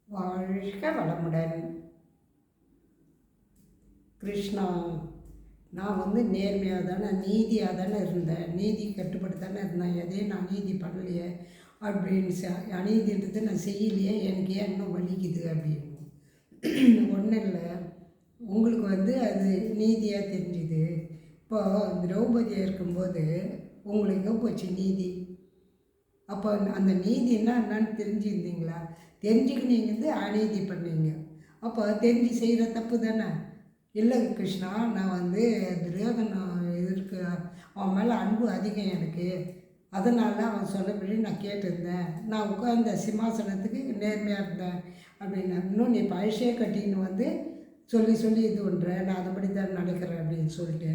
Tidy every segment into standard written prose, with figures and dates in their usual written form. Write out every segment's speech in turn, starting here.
வாழ்க வளமுடன். கிருஷ்ணா, நான் நேர்மையாக தானே நீதியாக தானே இருந்தேன், நீதி கட்டுப்பட்டு தானே இருந்தேன், எதையும் நான் நீதி பண்ணலையே அப்படின்னு அநீதின்றது நான் செய்யலையே, எனக்கு ஏன் இன்னும் வலிக்குது அப்படின்னு. ஒன்றும் இல்லை, உங்களுக்கு அது நீதியாக தெரிஞ்சுது. இப்போ திரௌபதியாக இருக்கும்போது உங்களுக்கு போச்சு நீதி. அப்போ அந்த நீதினா என்னன்னு தெரிஞ்சுருந்தீங்களா? தெரிஞ்சுக்கினீங்க அநீதி பண்ணீங்க. அப்போ தெரிஞ்சு செய்கிற தப்பு தானே. இல்லை கிருஷ்ணா, நான் துரியோதனம் இதற்கு அவன் மேலே அன்பு அதிகம் எனக்கு, அதனால அவன் சொன்னபடி நான் கேட்டிருந்தேன், நான் உட்கார்ந்த சிம்மாசனத்துக்கு நேர்மையாக இருந்தேன் அப்படின்னா. இன்னும் நீ பழசே கட்டின்னு சொல்லி சொல்லி இது பண்ணுற, நான் அதைப்படி தான் நடக்கிறேன் அப்படின்னு சொல்லிட்டு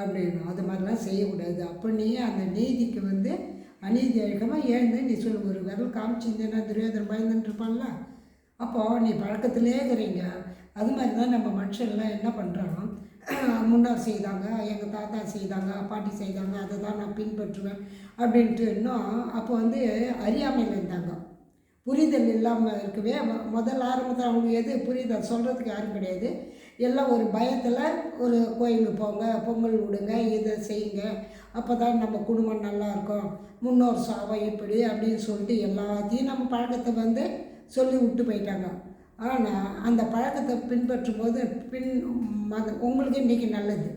அப்படின்னு. அது மாதிரிலாம் செய்யக்கூடாது. அப்போ நீ அந்த நீதிக்கு அநீதி அழிக்காமல் எழுந்து நீ சொல்லு. ஒரு விரல் காமிச்சிருந்தேன்னா துரியோதனம் பயந்துட்டுருப்பான்ல. அப்போது நீ பழக்கத்திலே இருக்கிறீங்க. அது மாதிரி தான் நம்ம மனுஷன்லாம் என்ன பண்ணுறோம், முன்னோர் செய்தாங்க, எங்கள் தாத்தா செய்தாங்க, பாட்டி செய்தாங்க, அதை தான் நான் பின்பற்றுவேன் அப்படின்ட்டு இன்னும் அப்போ அறியாமையில் இருந்தாங்க. புரிதல் இல்லாமல் இருக்கவே முதல் ஆரம்பத்தில் அவங்க எது புரிதல் சொல்கிறதுக்கு யாரும் கிடையாது. எல்லாம் ஒரு பயத்தில் ஒரு கோயிலுக்கு போங்க, பொங்கல் விடுங்க, இதை செய்யுங்க, அப்போ தான் நம்ம குடும்பம் நல்லாயிருக்கும், முன்னோர் சாவம் இப்படி அப்படின்னு சொல்லிட்டு எல்லாத்தையும் நம்ம பழக்கத்தை சொல்லி விட்டு போயிட்டாங்க. ஆனால் அந்த பழக்கத்தை பின்பற்றும் போது உங்களுக்கு இன்றைக்கி நல்லது,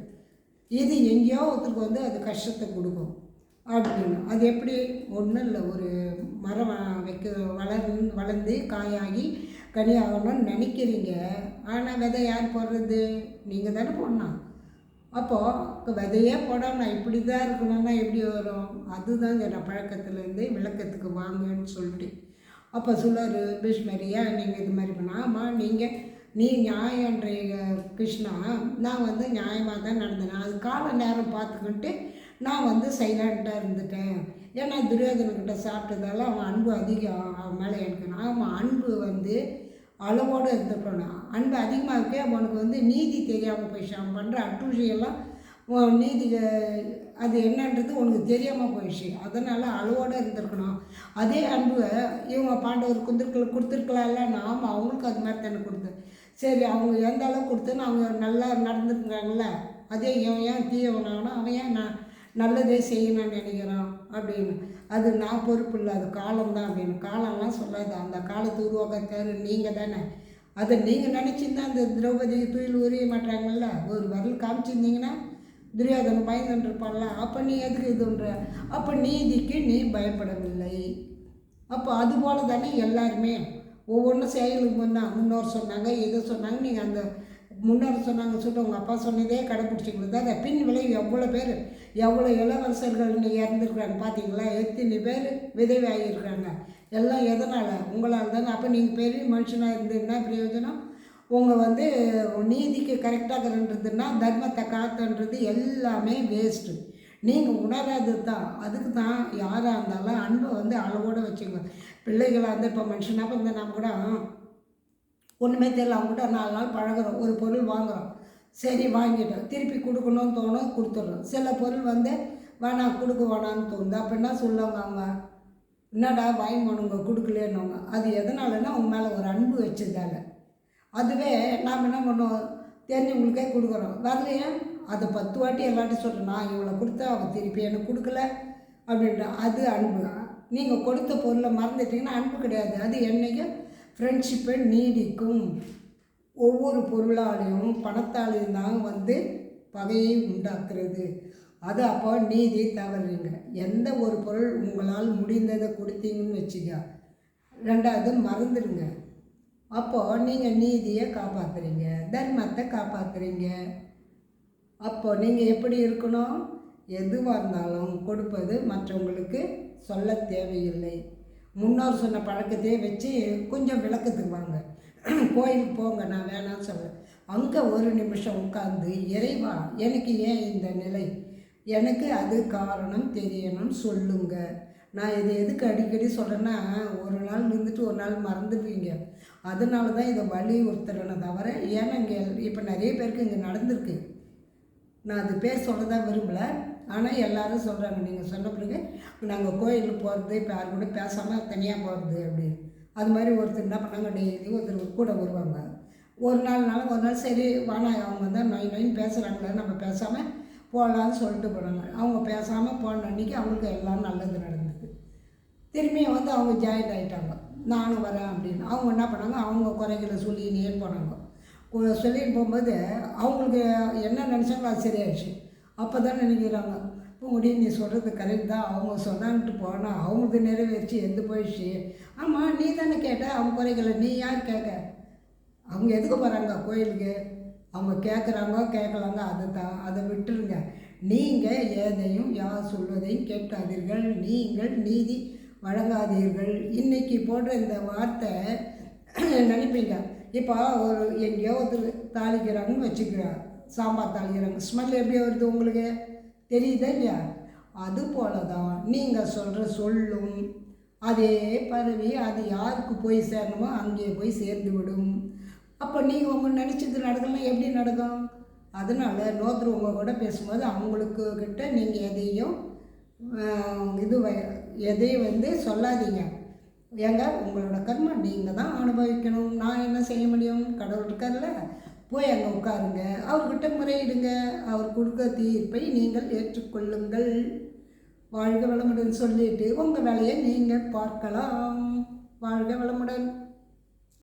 இது எங்கேயோ ஒருத்தருக்கு அது கஷ்டத்தை கொடுக்கும் அப்படின்னு. அது எப்படி? ஒன்றும் இல்லை, ஒரு மரம் வளர்ந்து காயாகி கனியாகணும்னு நினைக்கிறீங்க. ஆனால் விதை யார் போடுறது? நீங்கள் தானே போடணும். அப்போது விதையே போடாமல் நான் இப்படி தான் இருக்கணும்னா எப்படி வரும்? அதுதாங்க நான் பழக்கத்துலேருந்து விளக்கத்துக்கு வாங்கன்னு சொல்லிட்டு. அப்போ சொல்லுவார் பீஷ்மரியா, நீங்கள் இது மாதிரி பண்ணால், ஆமாம் நீ நியாயன்றீங்க கிருஷ்ணா, நான் நியாயமாக தான் நடந்தேன், அது கால நேரம் பார்த்துக்கிட்டு நான் சைலண்ட்டாக இருந்துட்டேன். ஏன்னா துரியோதனக்கிட்ட சாப்பிட்டதால அவன் அன்பு அதிகம் அவன் மேலே எனக்கு. ஆமாம், அன்பு அளவோடு இருந்துக்கணும். அன்பு அதிகமாக இருக்கே அவனுக்கு நீதி தெரியாமல் போயிடுச்சு. அவன் பண்ணுற அட்டூழியெல்லாம் நீதி அது என்னன்றது உனக்கு தெரியாமல் போயிடுச்சு. அதனால் அளவோடு இருந்திருக்கணும். அதே அன்பு இவங்க பாண்டவர் கொடுத்துருக்கலாம்ல. நாம் அவங்களுக்கு அது மாதிரி தானே கொடுத்தேன். சரி, அவங்க எந்த அளவுக்கு கொடுத்தேன்னு அவங்க நல்லா நடந்துருக்காங்கல்ல. அதே இவன் ஏன் தீயவனாகணும், அவன் ஏன் நான் நல்லதே செய்யணும்னு நினைக்கிறான் அப்படின்னு. அது நான் பொறுப்பு இல்லை, அது காலம்தான் அப்படின்னு. காலம்லாம் சொல்லாது, அந்த காலத்தை உருவாக்கத்தார் நீங்கள் தானே. அதை நீங்கள் நினச்சிருந்தா அந்த திரௌபதி துயில் உரிய மாட்டாங்கல்ல. ஒரு வரல் காமிச்சிருந்தீங்கன்னா துரியோதனம் பயந்துருப்பான்ல. அப்போ நீ எதுக்கு இதுன்ற? அப்போ நீதிக்கு நீ பயப்படவில்லை. அப்போ அதுபோல் தானே எல்லாருமே ஒவ்வொன்றும் செயலுக்கு முன்னோர் சொன்னாங்க, எதை சொன்னாங்க, நீங்கள் அந்த முன்னோர் சொன்னாங்க சொல்லிட்டு உங்கள் அப்பா சொன்னதே கடைப்பிடிச்சிக்கிறது. அதை பின் விளைவு எவ்வளோ இளவரசர்கள் இன்னைக்கு இறந்துருக்குறாங்க பார்த்தீங்களா? எத்தனை பேர் விதவை ஆகியிருக்கிறாங்க. எல்லாம் எதனால்? உங்களால் தானே. அப்போ நீங்கள் பெரிய மனுஷனாக இருந்து என்ன பிரயோஜனம்? உங்கள் நீதிக்கு கரெக்டாக இருந்ததுன்னா தர்மத்தை காத்துன்றது எல்லாமே வேஸ்ட்டு. நீங்கள் உணராது தான். அதுக்கு தான் யாராக இருந்தாலும் அன்பை அளவோடு வச்சுங்க. பிள்ளைகளாக இப்போ மனுஷனாக இருந்தால் நம்ம கூட ஒன்றுமே தெரியல, அவங்க கூட 4 நாள் பழகிறோம், ஒரு பொருள் வாங்குகிறோம், சரி வாங்கிட்டோம், திருப்பி கொடுக்கணும்னு தோணும், கொடுத்துட்றோம். சில பொருள் வேணாம் கொடுக்க வேணான்னு தோணுது. அப்போ என்ன சொல்லுவாங்க அவங்க, என்னடா வாங்கிக்கணுங்க கொடுக்கலன்னுவாங்க. அது எதனாலன்னா அவங்க மேலே ஒரு அன்பு வச்சதால. அதுவே நாம் என்ன பண்ணுவோம், தெரிஞ்சவங்களுக்கே கொடுக்குறோம், வரலையே அதை 10 வாட்டி எல்லாத்தையும் சொல்கிறேன், நான் இவ்வளோ கொடுத்தா அவங்க திருப்பி எனக்கு கொடுக்கல அப்படின்ற. அது அன்பு. நீங்கள் கொடுத்த பொருளை மறந்துட்டிங்கன்னா அன்பு கிடையாது. அது என்றைக்கும் ஃப்ரெண்ட்ஷிப்பை நீடிக்கும். ஒவ்வொரு பொருளாலையும் பணத்தாலையும் தான் பகையை உண்டாக்குறது. அது அப்போ நீதி தவறுங்க. எந்த ஒரு பொருள் உங்களால் முடிந்ததை கொடுத்தீங்கன்னு வச்சுக்க, 2வது மறந்துடுங்க. அப்போது நீங்கள் நீதியை காப்பாற்றுறீங்க, தர்மத்தை காப்பாற்றுறீங்க. அப்போது நீங்கள் எப்படி இருக்கணும்? எதுவாக இருந்தாலும் கொடுப்பது மற்றவங்களுக்கு சொல்ல தேவையில்லை. முன்னோர் சொன்ன பழக்கத்தையே வச்சு கொஞ்சம் விளக்கத்துக்கு வாங்க. கோயிலுக்கு போங்க, நான் வேணான்னு சொல்கிறேன். அங்கே ஒரு நிமிஷம் உட்காந்து இறைவா எனக்கு ஏன் இந்த நிலை, எனக்கு அது காரணம் தெரியணும்னு சொல்லுங்க. நான் இது எதுக்கு அடிக்கடி சொல்கிறேன்னா, ஒரு நாள் இருந்துட்டு ஒரு நாள் மறந்துடுவீங்க. அதனால தான் இதை வலியுறுத்துறேன்னு தவிர, ஏன்னா இங்கே இப்போ நிறைய பேருக்கு இங்கே நடந்திருக்கு. நான் அது பேர் சொல்ல தான் விரும்பலை. ஆனால் எல்லோரும் சொல்கிறாங்க, நீங்கள் சொன்ன பிறகு நாங்கள் கோயிலுக்கு போகிறது இப்போ யாரு கூட பேசாமல் தனியாக போகிறது அப்படின்னு. அது மாதிரி ஒருத்தர் என்ன பண்ணாங்க, டெய்லி ஒருத்தர் கூட வருவாங்க. ஒரு நாள் சரி வானா அவங்க தான் நொய் நொயின்னு பேசுகிறாங்களே, நம்ம பேசாமல் போகலான்னு சொல்லிட்டு போனாங்க. அவங்க பேசாமல் போன அன்றைக்கி அவங்களுக்கு எல்லாம் நல்லது நடந்தது. திரும்பியும் வந்து அவங்க ஜாயின் ஆகிட்டாங்க. நானும் வரேன் அப்படின்னு. அவங்க என்ன பண்ணாங்க, அவங்க குறைகளை சொல்லினே போனாங்க. சொல்லிட்டு போகும்போது அவங்களுக்கு என்ன நினச்சாங்களோ அது சரியாயிடுச்சு. அப்போ தான் நினைக்கிறாங்க, பூங்குடி நீ சொல்கிறது கரெக்ட் தான், அவங்க சொன்னான்ட்டு போனால் அவங்களுக்கு நிறைவேறிச்சு எந்த போயிடுச்சு. ஆமாம், நீ தானே கேட்ட அவங்க குறைகளை, நீ யார் கேட்க? அவங்க எதுக்கு போகிறாங்க கோயிலுக்கு? அவங்க கேட்குறாங்க கேட்கலாங்க, அதை விட்டுருங்க. நீங்கள் எதையும் யார் சொல்வதையும் கேட்காதீர்கள், நீங்கள் நீதி வழங்காதீர்கள். இன்றைக்கி போடுற இந்த வார்த்தை நினைப்பீங்க. இப்போ ஒரு எங்கேயோ ஒருத்தர் தாளிக்கிறாங்கன்னு வச்சுக்கிறார், சாம்பார் தாளிக்கிறாங்க, ஸ்மெல் எப்படி வருது உங்களுக்கு தெரியுதா இல்லையா? அது போல தான் நீங்கள் சொல்கிற சொல்லும் அதே பரவி அது யாருக்கு போய் சேரணுமோ அங்கே போய் சேர்ந்து விடும். அப்போ நீங்கள் உங்கள் நினச்சது நடக்கலாம், எப்படி நடக்கும்? அதனால் நோத்துருவங்க கூட பேசும்போது அவங்களுக்கு கிட்ட நீங்கள் எதையும் எதையும் வந்து சொல்லாதீங்க. ஏங்க உங்களோட கர்மம் நீங்கள் தான் அனுபவிக்கணும், நான் என்ன செய்ய முடியும்? கடவுள் இருக்கார்ல, போய் அங்கே உட்காருங்க, அவர்கிட்ட முறையிடுங்க, அவர் கொடுக்க தீர்ப்பை நீங்கள் ஏற்றுக்கொள்ளுங்கள். வாழ்க வளமுடன் சொல்லிட்டு உங்கள் வேலையை நீங்கள் பார்க்கலாம். வாழ்க வளமுடன்.